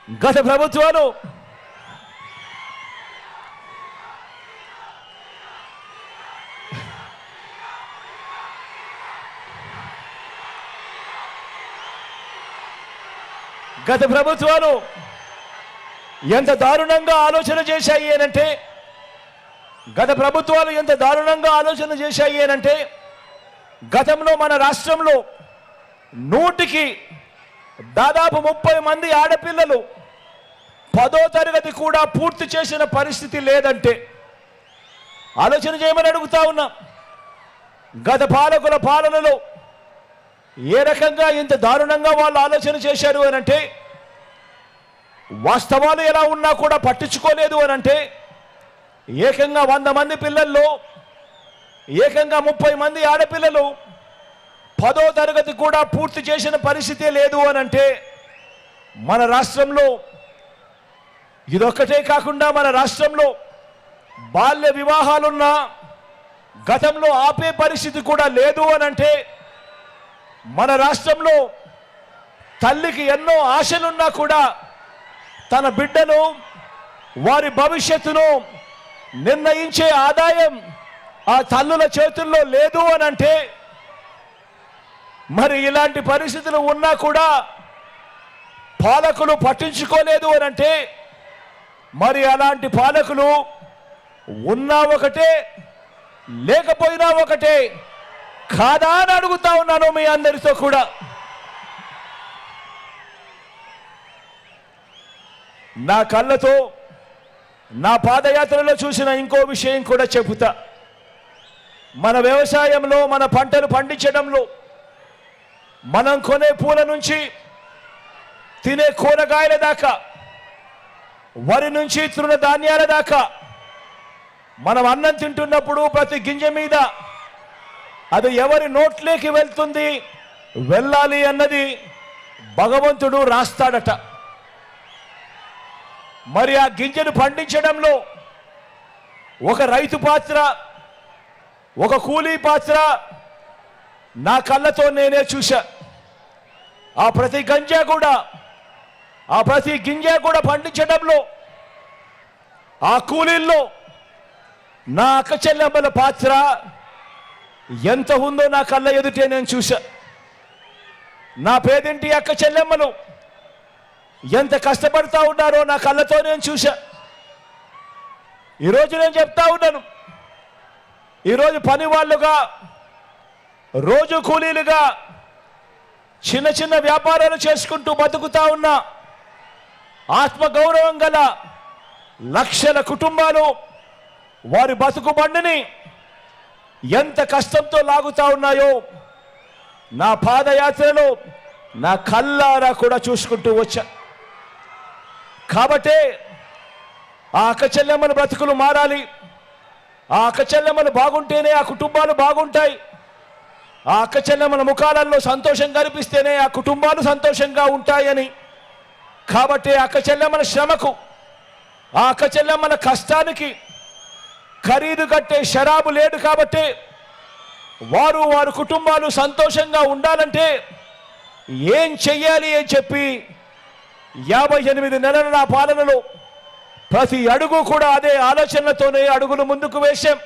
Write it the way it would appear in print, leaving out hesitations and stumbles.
గత ప్రభుత్వాలు ఎంత దారుణంగా ఆలోచన చేశాయి అంటే గతంలో మన రాష్ట్రంలో 100కి దాదాపు 30 మంది ఆడపిల్లలు 10వ తరగతి కూడా పూర్తి చేసిన పరిస్థితి లేదంటే ఆలోచన చేయమని అడుగుతా ఉన్నా. గత పాలకుల పాలనలో ఏ రకంగా ఇంత దారుణంగా వాళ్ళు ఆలోచన చేశారు అనంటే, వాస్తవాలు ఎలా ఉన్నా కూడా పట్టించుకోలేదు అనంటే, ఏకంగా 100 మంది పిల్లల్లో ఏకంగా 30 మంది ఆడపిల్లలు 10వ తరగతి కూడా పూర్తి చేసిన పరిస్థితి లేదు అనంటే, మన రాష్ట్రంలో ఇదొక్కటే కాకుండా మన రాష్ట్రంలో బాల్య వివాహాలున్నా గతంలో ఆపే పరిస్థితి కూడా లేదు అనంటే, మన రాష్ట్రంలో తల్లికి ఎన్నో ఆశలున్నా కూడా తన బిడ్డను వారి భవిష్యత్తును నిర్ణయించే ఆదాయం ఆ తల్లుల చేతుల్లో లేదు అనంటే, మరి ఇలాంటి పరిస్థితులు ఉన్నా కూడా పాలకులు పట్టించుకోలేదు అనంటే, మరి అలాంటి పాలకులు ఉన్నా ఒకటే లేకపోయినా ఒకటే కాదా అని అడుగుతా ఉన్నాను మీ అందరితో కూడా. నా కళ్ళతో నా పాదయాత్రలో చూసిన ఇంకో విషయం కూడా చెబుతా. మన వ్యవసాయంలో మన పంటలు పండించడంలో మనం కొనే పూల నుంచి తినే కూరగాయల దాకా, వరి నుంచి తృణధాన్యాల దాకా, మనం అన్నం తింటున్నప్పుడు ప్రతి గింజ మీద అది ఎవరి నోట్లోకి వెళ్తుంది, వెళ్ళాలి అన్నది భగవంతుడు రాస్తాడట. మరి ఆ గింజను పండించడంలో ఒక రైతు పాత్ర, ఒక కూలీ పాత్ర నా కళ్ళతో నేనే చూశా. ఆ ప్రతి గింజ కూడా పండించడంలో ఆ కూలీల్లో నా అక్క చెల్లెమ్మల పాత్ర ఎంత ఉందో నా కళ్ళ ఎదుటే నేను చూశా. నా పేదింటి అక్క చెల్లెమ్మలు ఎంత కష్టపడతా ఉన్నారో నా కళ్ళతో నేను చూశా. ఈరోజు నేను చెప్తా ఉన్నాను, ఈరోజు పని వాళ్ళుగా, రోజు కూలీలుగా చిన్న చిన్న వ్యాపారాలు చేసుకుంటూ బతుకుతా ఉన్న ఆత్మగౌరవం గల లక్షల కుటుంబాలు వారి బతుకు బండిని ఎంత కష్టంతో లాగుతా ఉన్నాయో నా పాదయాత్రలో నా కళ్ళారా కూడా చూసుకుంటూ వచ్చా. కాబట్టే ఆ అక్క చెల్లెమ్మల బ్రతుకులు మారాలి, ఆ అక్క చెల్లెమ్మలు బాగుంటేనే ఆ కుటుంబాలు బాగుంటాయి, ఆ అక్క చెల్లెమ్మల ముఖాలలో సంతోషం కనిపిస్తేనే ఆ కుటుంబాలు సంతోషంగా ఉంటాయని. కాబట్టి అక్క చెల్లెమ్మల శ్రమకు, ఆ అక్క చెల్లెమ్మల కష్టానికి ఖరీదు కట్టే షరాబు లేదు. కాబట్టి వారి కుటుంబాలు సంతోషంగా ఉండాలంటే ఏం చెయ్యాలి అని చెప్పి 58 నెలల నా పాలనలో ప్రతి అడుగు కూడా అదే ఆలోచనలతోనే అడుగులు ముందుకు వేశాం.